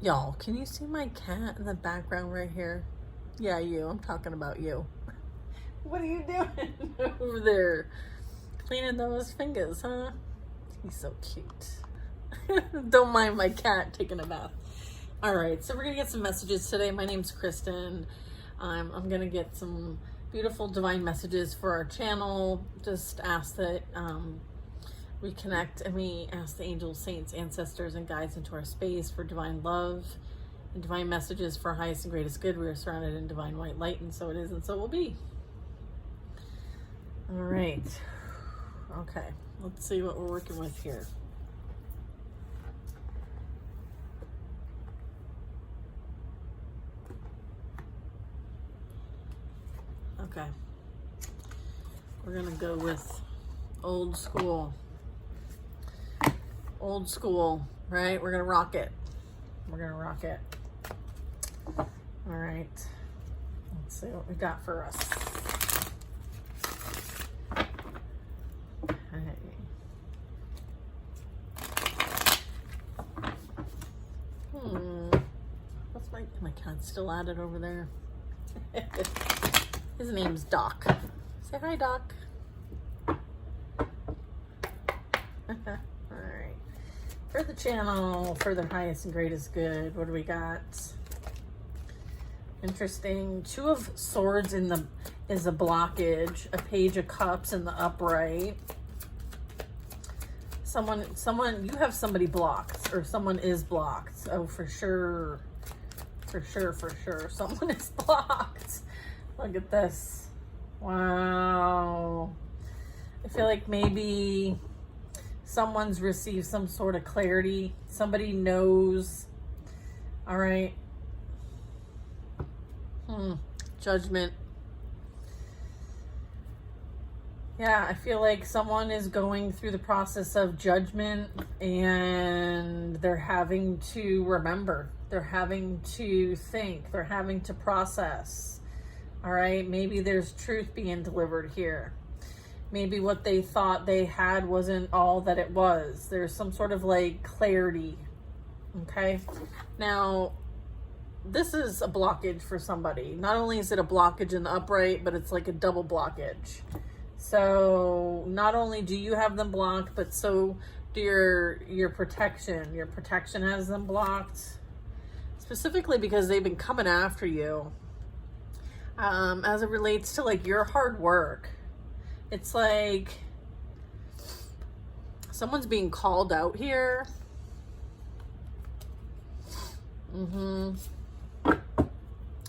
Y'all, can you see my cat in the background right here? Yeah, you. I'm talking about you. What are you doing over there? Cleaning those fingers, huh? He's so cute. Don't mind my cat taking a bath. All right, so we're going to get some messages today. My name's Kristen. I'm going to get some beautiful divine messages for our channel. Just ask that we connect and we ask the angels, saints, ancestors, and guides into our space for divine love and divine messages for highest and greatest good. We are surrounded in divine white light, and so it is, and so it will be. All right. Okay, let's see what we're working with here. Okay. We're going to go with old school. Old school, right? We're going to rock it. We're going to rock it. All right. Let's see what we got for us. Okay. What's my cat's still at it over there? His name's Doc. Say hi, Doc. Alright. For the channel, for the highest and greatest good, what do we got? Interesting. Two of Swords is a blockage. A Page of Cups in the upright. Someone, you have somebody blocked, or someone is blocked. Oh, for sure. For sure. Someone is blocked. Look at this. Wow. I feel like maybe someone's received some sort of clarity. Somebody knows. All right. Judgment. Yeah, I feel like someone is going through the process of judgment and they're having to remember. They're having to think. They're having to process. All right, maybe there's truth being delivered here. Maybe what they thought they had wasn't all that it was. There's some sort of like clarity. Okay, now this is a blockage for somebody. Not only is it a blockage in the upright, but it's like a double blockage. So not only do you have them blocked, but so do your protection. Your protection has them blocked, specifically because they've been coming after you. As it relates to like your hard work, it's like someone's being called out here.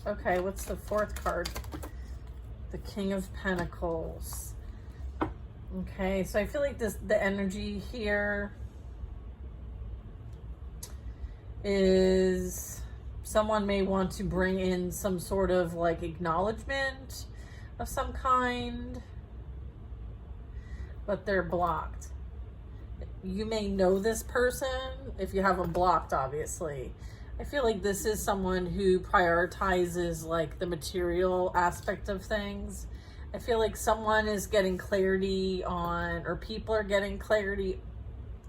Okay, what's the fourth card? The King of Pentacles. Okay, so I feel like the energy here is someone may want to bring in some sort of like acknowledgement of some kind, but they're blocked. You may know this person if you have them blocked, obviously. I feel like this is someone who prioritizes like the material aspect of things. I feel like someone is getting clarity on, or people are getting clarity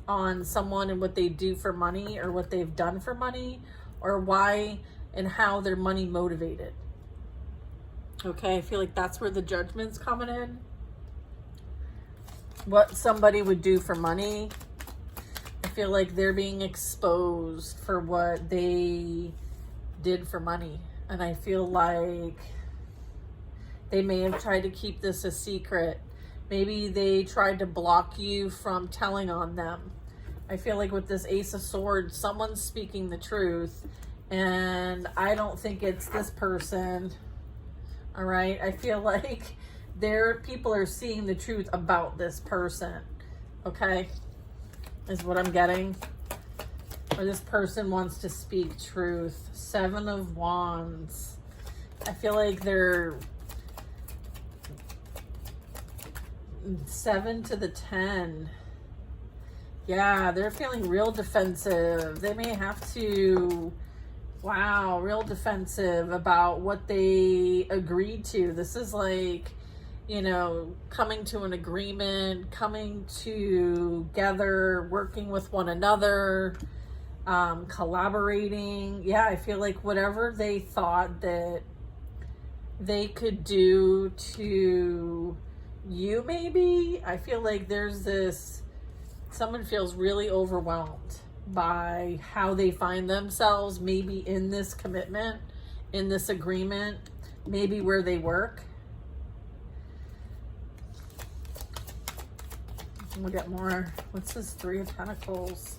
on someone and what they do for money, or what they've done for money, or why and how they're money motivated. Okay, I feel like that's where the judgment's coming in. What somebody would do for money. I feel like they're being exposed for what they did for money. And I feel like they may have tried to keep this a secret. Maybe they tried to block you from telling on them. I feel like with this Ace of Swords, someone's speaking the truth. And I don't think it's this person. All right. I feel like people are seeing the truth about this person. Okay. Is what I'm getting. Or this person wants to speak truth. Seven of Wands. I feel like they're 7 to the 10. Yeah, they're feeling real defensive. They may have to, wow, real defensive about what they agreed to. This is like, you know, coming to an agreement, coming together, working with one another. collaborating. Yeah, I feel like whatever they thought that they could do to you, maybe, I feel like there's this, someone feels really overwhelmed by how they find themselves, maybe in this commitment, in this agreement, maybe where they work. We'll get more. What's this Three of Pentacles?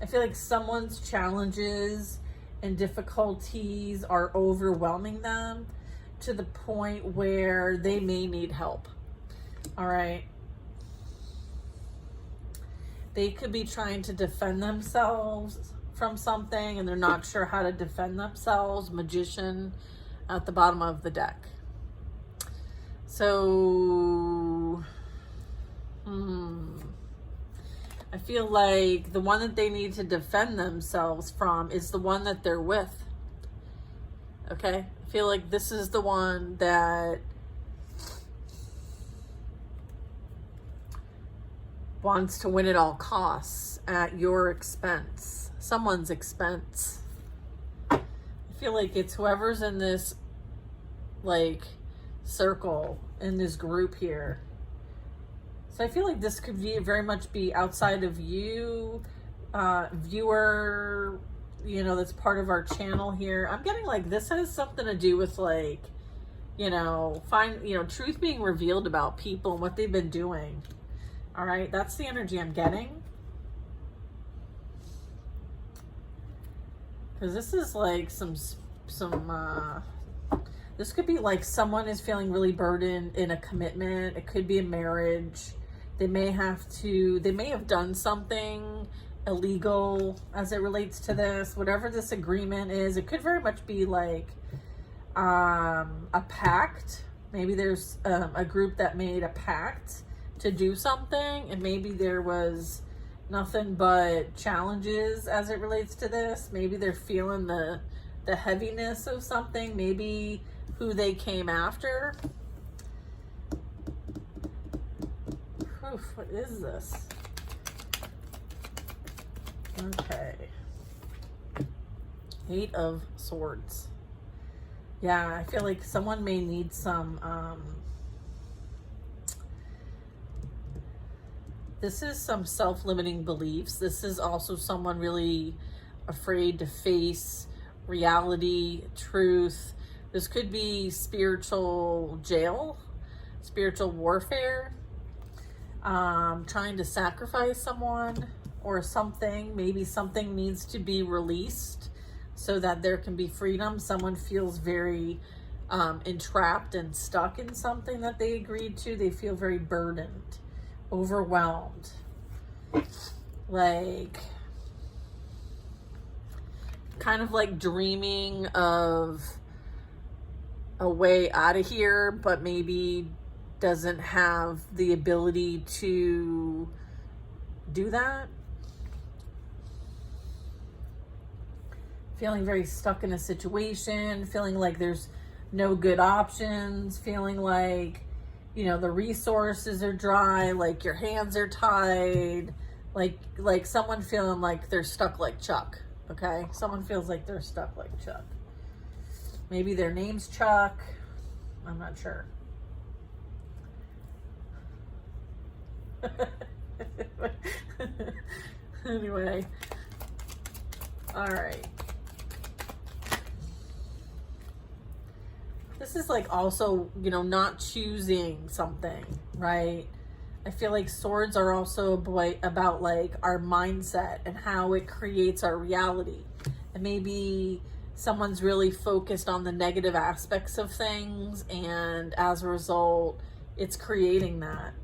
I feel like someone's challenges and difficulties are overwhelming them to the point where they may need help. All right. They could be trying to defend themselves from something and they're not sure how to defend themselves. Magician at the bottom of the deck. So, I feel like the one that they need to defend themselves from is the one that they're with. Okay? I feel like this is the one that wants to win at all costs at your expense, someone's expense. I feel like it's whoever's in this like circle, in this group here. So I feel like this could be very much be outside of you, viewer, you know, that's part of our channel here. I'm getting like this has something to do with like, you know, truth being revealed about people and what they've been doing. All right, that's the energy I'm getting. Because this is like this could be like someone is feeling really burdened in a commitment. It could be a marriage. They may have done something illegal as it relates to this, whatever this agreement is. It could very much be like a pact. Maybe there's a group that made a pact to do something, and maybe there was nothing but challenges as it relates to this. Maybe they're feeling the heaviness of something, maybe who they came after. Oof, what is this? Okay. Eight of Swords. Yeah, I feel like someone may need some, this is some self-limiting beliefs. This is also someone really afraid to face reality, truth. This could be spiritual jail, spiritual warfare, trying to sacrifice someone or something. Maybe something needs to be released so that there can be freedom. Someone feels very entrapped and stuck in something that they agreed to. They feel very burdened, overwhelmed, like kind of like dreaming of a way out of here, but maybe doesn't have the ability to do that. Feeling very stuck in a situation, feeling like there's no good options, feeling like, you know, the resources are dry, like your hands are tied, like someone feeling like they're stuck like Chuck, okay? Someone feels like they're stuck like Chuck. Maybe their name's Chuck. I'm not sure. Anyway. All right. This is like also, you know, not choosing something, right? I feel like swords are also about like our mindset and how it creates our reality. And maybe someone's really focused on the negative aspects of things, and as a result, it's creating that.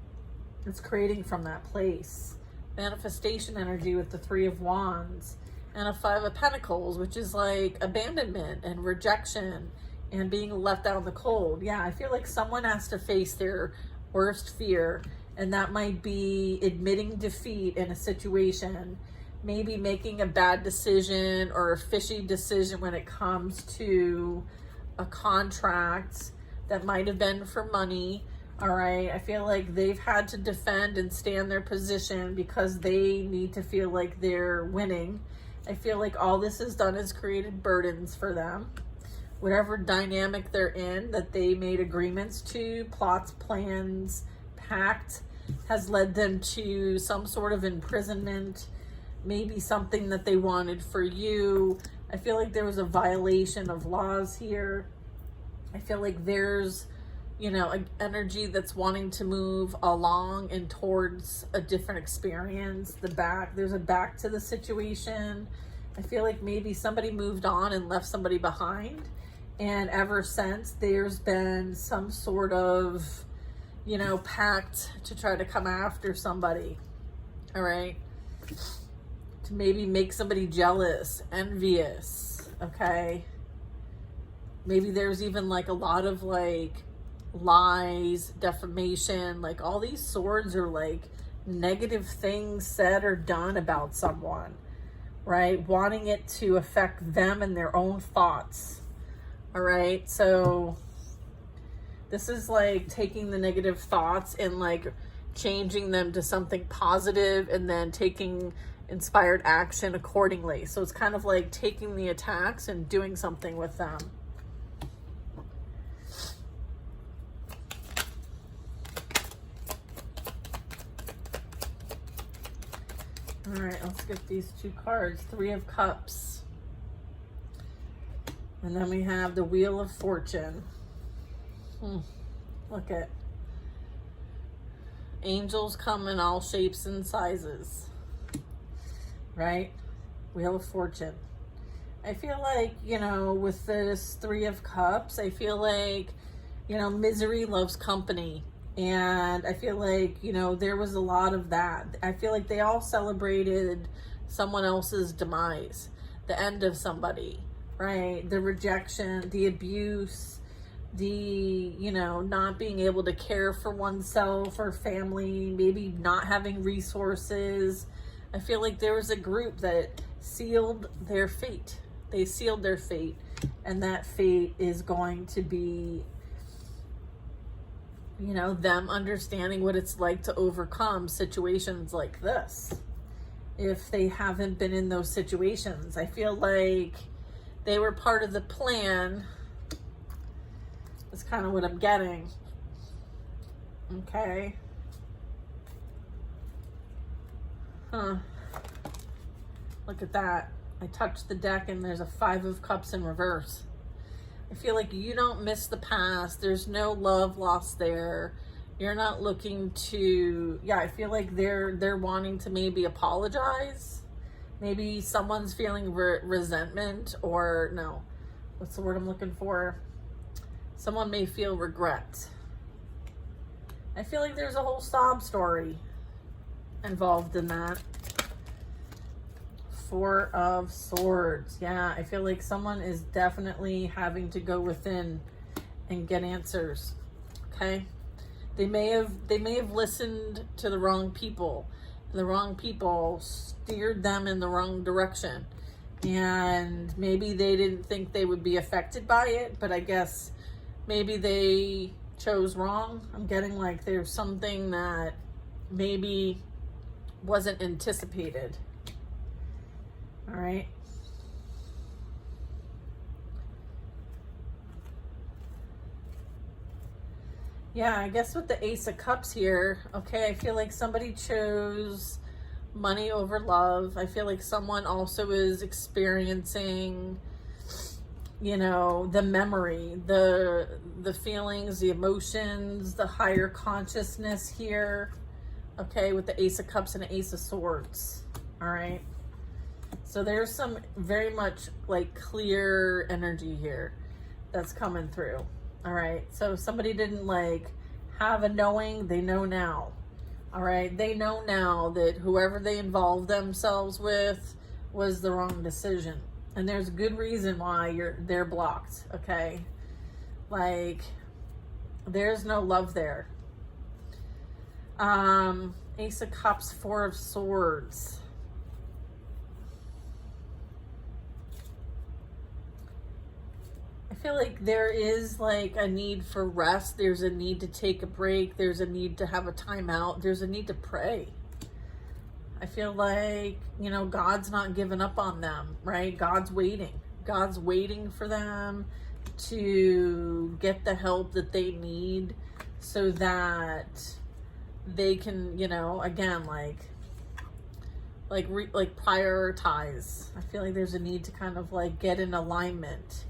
It's creating from that place. Manifestation energy with the Three of Wands and a Five of Pentacles, which is like abandonment and rejection and being left out in the cold. Yeah, I feel like someone has to face their worst fear, and that might be admitting defeat in a situation, maybe making a bad decision or a fishy decision when it comes to a contract that might have been for money, All right. I feel like they've had to defend and stand their position because they need to feel like they're winning. I feel like all this has done is created burdens for them. Whatever dynamic they're in that they made agreements to, plots, plans, pact, has led them to some sort of imprisonment, maybe something that they wanted for you. I feel like there was a violation of laws here. I feel like there's, you know, an energy that's wanting to move along and towards a different experience. There's a back to the situation. I feel like maybe somebody moved on and left somebody behind. And ever since, there's been some sort of, you know, pact to try to come after somebody. All right. To maybe make somebody jealous, envious. Okay. Maybe there's even like a lot of like lies, defamation, like all these swords are like negative things said or done about someone, right? Wanting it to affect them and their own thoughts. All right. So this is like taking the negative thoughts and like changing them to something positive and then taking inspired action accordingly. So it's kind of like taking the attacks and doing something with them. All right, let's get these two cards. Three of Cups. And then we have the Wheel of Fortune. Look at angels come in all shapes and sizes. Right? Wheel of Fortune. I feel like, you know, with this Three of Cups, I feel like, you know, misery loves company. And I feel like, you know, there was a lot of that. I feel like they all celebrated someone else's demise, the end of somebody, right? The rejection, the abuse, the, you know, not being able to care for oneself or family, maybe not having resources. I feel like there was a group that sealed their fate. They sealed their fate, and that fate is going to be, you know, them understanding what it's like to overcome situations like this. If they haven't been in those situations, I feel like they were part of the plan. That's kind of what I'm getting. Okay. Look at that. I touched the deck and there's a Five of Cups in reverse. I feel like you don't miss the past. There's no love lost there. You're not looking to, I feel like they're wanting to maybe apologize. Maybe someone's feeling resentment, or no, what's the word I'm looking for? Someone may feel regret. I feel like there's a whole sob story involved in that. Four of Swords. Yeah, I feel like someone is definitely having to go within and get answers. Okay? They may have listened to the wrong people. The wrong people steered them in the wrong direction. And maybe they didn't think they would be affected by it, but I guess maybe they chose wrong. I'm getting like there's something that maybe wasn't anticipated. All right. Yeah, I guess with the Ace of Cups here, okay, I feel like somebody chose money over love. I feel like someone also is experiencing, you know, the memory, the feelings, the emotions, the higher consciousness here, okay, with the Ace of Cups and the Ace of Swords. All right. So there's some very much like clear energy here that's coming through. All right. So somebody didn't like have a knowing, they know now. All right. They know now that whoever they involved themselves with was the wrong decision. And there's a good reason why they're blocked. Okay. Like there's no love there. Ace of Cups, Four of Swords. I feel like there is like a need for rest. There's a need to take a break. There's a need to have a timeout. There's a need to pray. I feel like, God's not giving up on them, right? God's waiting. God's waiting for them to get the help that they need so that they can, again, prioritize. I feel like there's a need to kind of like get in alignment.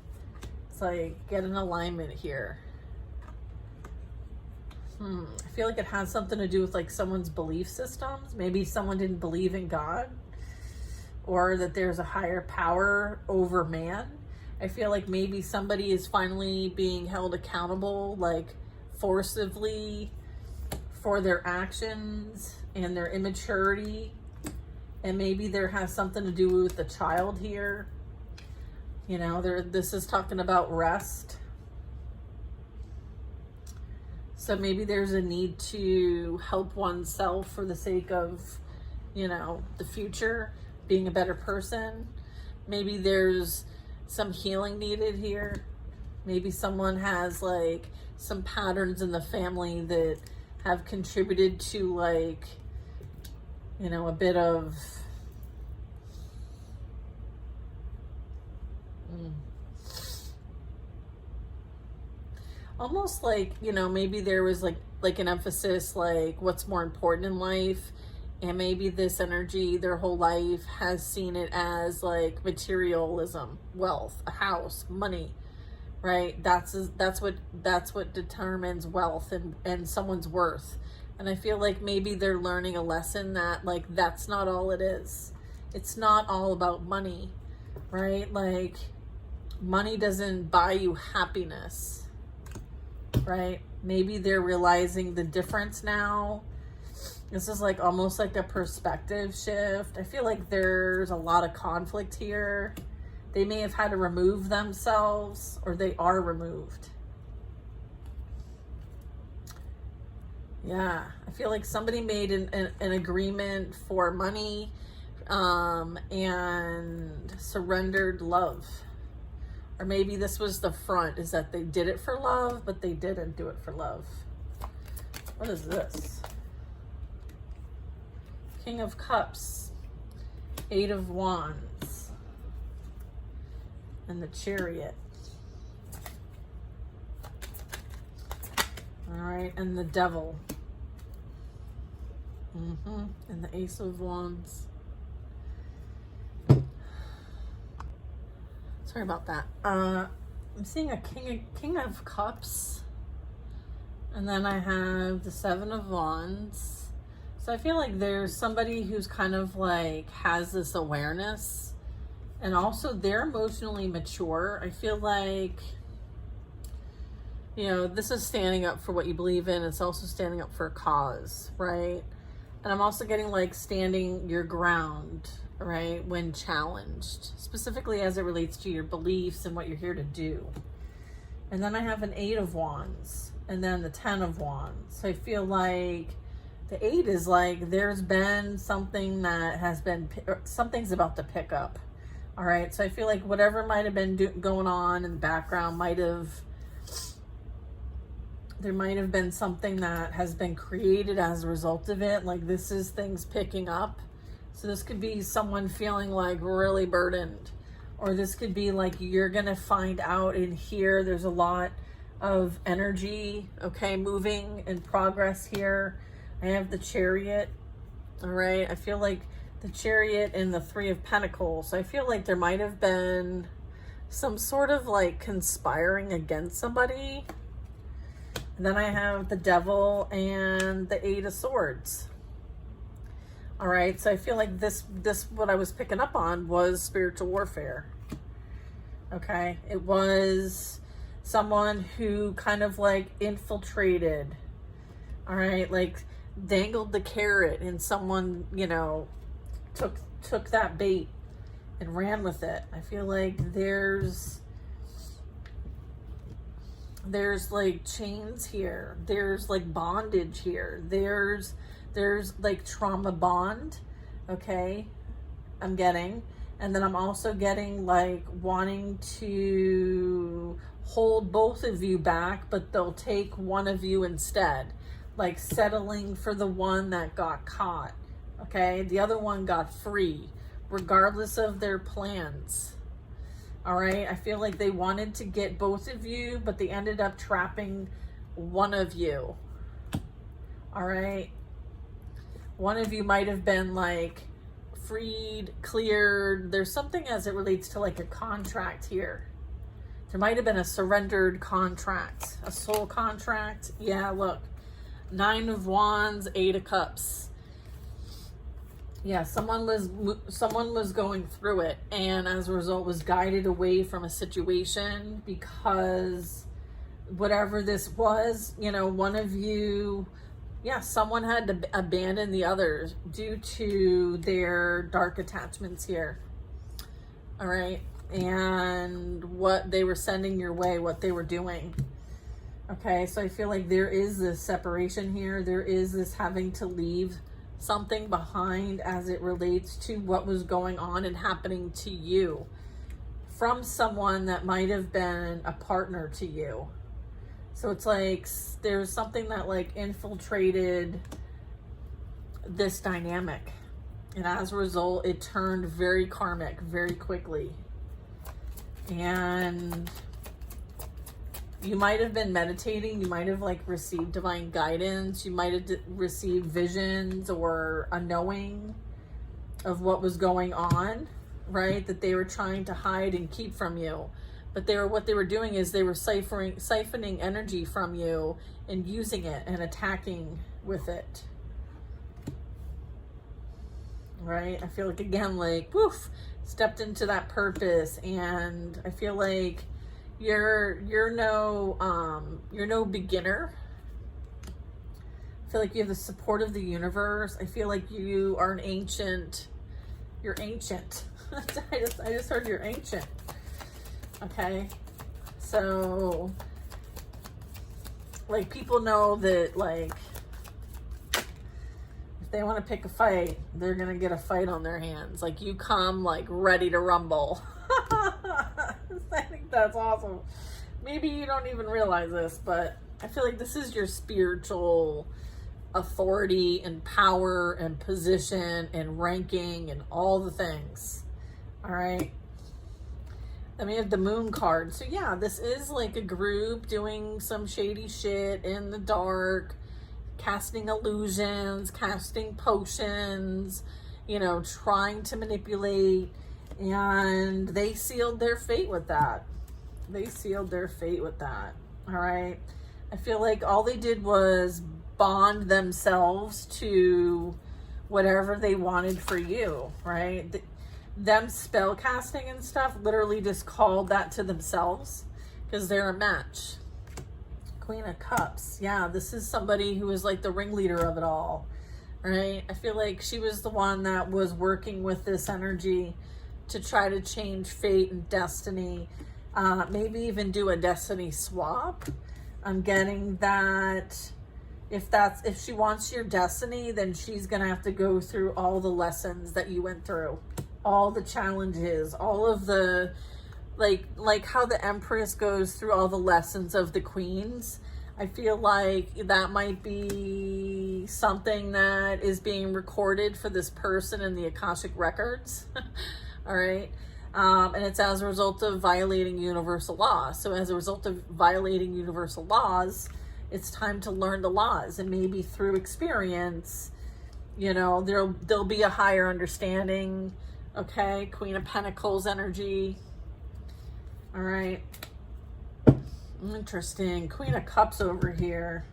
It's like get in alignment here. I feel like it has something to do with like someone's belief systems. Maybe someone didn't believe in God, or that there's a higher power over man. I feel like maybe somebody is finally being held accountable, like forcibly, for their actions and their immaturity. And maybe there has something to do with the child here. This is talking about rest. So maybe there's a need to help oneself for the sake of, the future, being a better person. Maybe there's some healing needed here. Maybe someone has like some patterns in the family that have contributed to like, a bit of almost like, maybe there was like an emphasis, like what's more important in life. And maybe this energy, their whole life, has seen it as like materialism, wealth, a house, money, right? That's what determines wealth and someone's worth. And I feel like maybe they're learning a lesson that like that's not all it is. It's not all about money, right? Like money doesn't buy you happiness, right? Maybe they're realizing the difference now. This is like almost like a perspective shift. I feel like there's a lot of conflict here. They may have had to remove themselves, or they are removed. Yeah, I feel like somebody made an agreement for money and surrendered love. Or maybe this was the front, is that they did it for love, but they didn't do it for love. What is this? King of Cups, Eight of Wands, and the Chariot. All right, and the Devil. And the Ace of Wands. Sorry about that. I'm seeing a King of Cups, and then I have the Seven of Wands. So I feel like there's somebody who's kind of like has this awareness, and also they're emotionally mature. I feel like, this is standing up for what you believe in. It's also standing up for a cause, right? And I'm also getting like standing your ground, right, when challenged, specifically as it relates to your beliefs and what you're here to do. And then I have an Eight of Wands, and then the 10 of Wands. So I feel like the 8 is like there's been something that has been, something's about to pick up. All right, so I feel like whatever might have been going on in the background there might have been something that has been created as a result of it. Like this is things picking up. So this could be someone feeling like really burdened, or this could be like you're gonna find out in here there's a lot of energy, okay, moving in progress here. I have the Chariot. All right, I feel like the Chariot and the Three of Pentacles. I feel like there might have been some sort of like conspiring against somebody. And then I have the Devil and the Eight of Swords. All right, so I feel like this what I was picking up on was spiritual warfare. Okay, it was someone who kind of like infiltrated, all right, like dangled the carrot, and someone, took that bait and ran with it. I feel like there's like chains here. There's like bondage here. There's like trauma bond. Okay. I'm getting. And then I'm also getting like wanting to hold both of you back, but they'll take one of you instead, like settling for the one that got caught. Okay, the other one got free, regardless of their plans. All right, I feel like they wanted to get both of you, but they ended up trapping one of you. All right, one of you might have been like freed, cleared. There's something as it relates to like a contract here. There might have been a surrendered contract, a soul contract. Yeah, look, 9 of Wands, 8 of Cups. Yeah, someone was going through it, and as a result was guided away from a situation because whatever this was, you know, one of you, yeah, someone had to abandon the others due to their dark attachments here. All right. And what they were sending your way, what they were doing. Okay. So I feel like there is this separation here. There is this having to leave something behind as it relates to what was going on and happening to you from someone that might have been a partner to you. So it's like there's something that like infiltrated this dynamic. And as a result, it turned very karmic very quickly. And you might have been meditating. You might have like received divine guidance. You might have received visions or a knowing of what was going on, right? That they were trying to hide and keep from you. But what they were doing is they were siphoning energy from you and using it and attacking with it. Right? I feel like, again, like, woof, stepped into that purpose. And I feel like you're no beginner. I feel like you have the support of the universe. I feel like you are an ancient. You're ancient. I just heard you're ancient. Okay, so like people know that like if they want to pick a fight, they're gonna get a fight on their hands. Like you come like ready to rumble. I think that's awesome. Maybe you don't even realize this, but I feel like this is your spiritual authority and power and position and ranking and all the things. All right. Then we have the Moon card. So yeah, this is like a group doing some shady shit in the dark, casting illusions, casting potions, you know, trying to manipulate, and they sealed their fate with that. They sealed their fate with that. All right. I feel like all they did was bond themselves to whatever they wanted for you, right? Them spell casting and stuff literally just called that to themselves because they're a match. Queen of Cups. Yeah, this is somebody who is like the ringleader of it all, right? I feel like she was the one that was working with this energy to try to change fate and destiny, maybe even do a destiny swap. I'm getting that if she wants your destiny, then she's gonna have to go through all the lessons that you went through, all the challenges, all of the like how the Empress goes through all the lessons of the queens. I feel like that might be something that is being recorded for this person in the Akashic records. All right. And it's as a result of violating universal law. So as a result of violating universal laws, it's time to learn the laws, and maybe through experience, you know, there'll be a higher understanding. Okay, Queen of Pentacles energy. All right. Interesting. Queen of Cups over here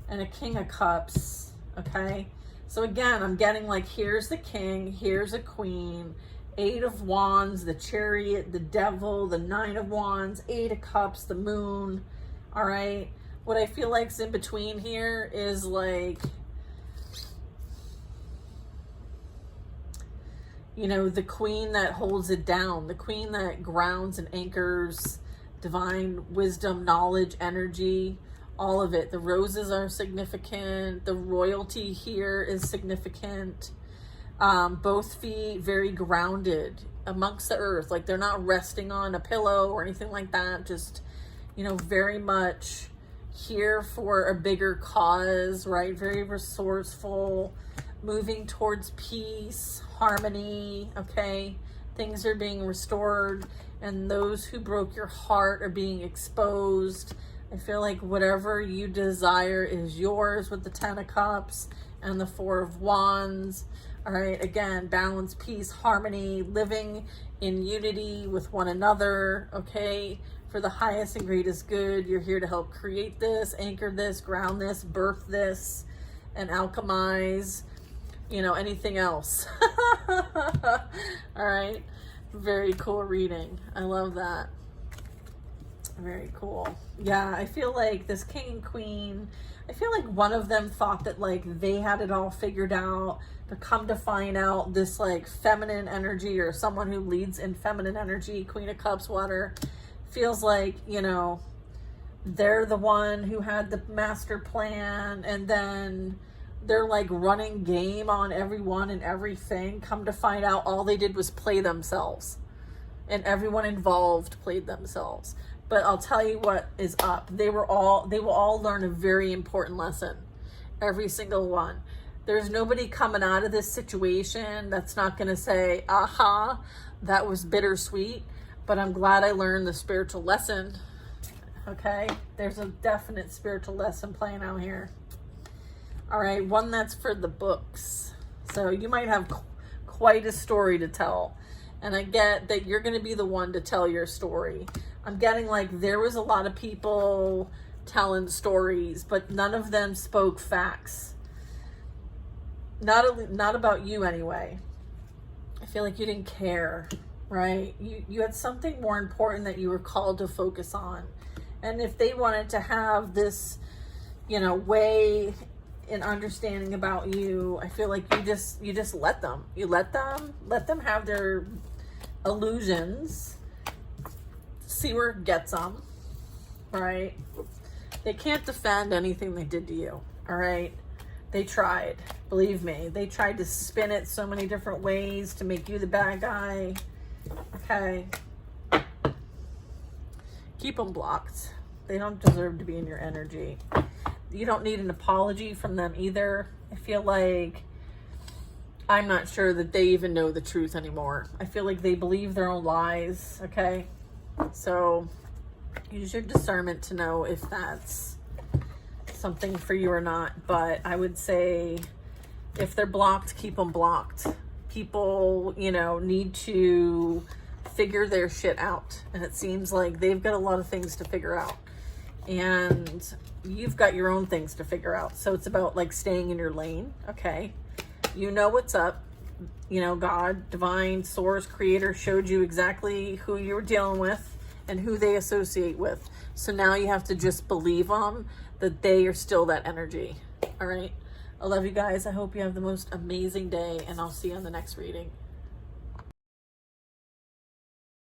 and a King of Cups. Okay. So again, I'm getting like, here's the king, here's a queen, 8 of Wands, the Chariot, the Devil, the 9 of Wands, 8 of Cups, the Moon. All right. What I feel like's in between here is like, you know, the queen that holds it down, the queen that grounds and anchors divine wisdom, knowledge, energy, all of it. The roses are significant. The royalty here is significant. Both feet very grounded, amongst the earth. Like they're not resting on a pillow or anything like that. Just, you know, very much here for a bigger cause, right? Very resourceful, moving towards peace, harmony, okay? Things are being restored, and those who broke your heart are being exposed. I feel like whatever you desire is yours with the 10 of Cups and the 4 of Wands. All right, again, balance, peace, harmony, living in unity with one another, okay? For the highest and greatest good. You're here to help create this, anchor this, ground this, birth this, and alchemize, you know, anything else. All right, very cool reading. I love that. Very cool. Yeah, I feel like this king and queen, I feel like one of them thought that like they had it all figured out, but come to find out this like feminine energy, or someone who leads in feminine energy, Queen of Cups, water, feels like, you know, they're the one who had the master plan, and then they're like running game on everyone and everything. Come to find out all they did was play themselves, and everyone involved played themselves. But I'll tell you what is up. They will all learn a very important lesson. Every single one. There's nobody coming out of this situation that's not going to say, aha, that was bittersweet, but I'm glad I learned the spiritual lesson. Okay? There's a definite spiritual lesson playing out here. All right, one that's for the books. So you might have quite a story to tell. And I get that you're going to be the one to tell your story. I'm getting like there was a lot of people telling stories, but none of them spoke facts. Not about you anyway. I feel like you didn't care, right? You had something more important that you were called to focus on. And if they wanted to have this, you know, way in understanding about you, I feel like you just let them. You let them have their illusions. See where it gets them, right? They can't defend anything they did to you, all right? They tried, believe me. They tried to spin it so many different ways to make you the bad guy, okay? Keep them blocked. They don't deserve to be in your energy. You don't need an apology from them either. I feel like I'm not sure that they even know the truth anymore. I feel like they believe their own lies, okay? So use your discernment to know if that's something for you or not. But I would say if they're blocked, keep them blocked. People, you know, need to figure their shit out. And it seems like they've got a lot of things to figure out. And you've got your own things to figure out. So it's about like staying in your lane, okay? You know what's up. You know, God, divine, source, creator showed you exactly who you were dealing with and who they associate with. So now you have to just believe them that they are still that energy. All right. I love you guys. I hope you have the most amazing day, and I'll see you on the next reading.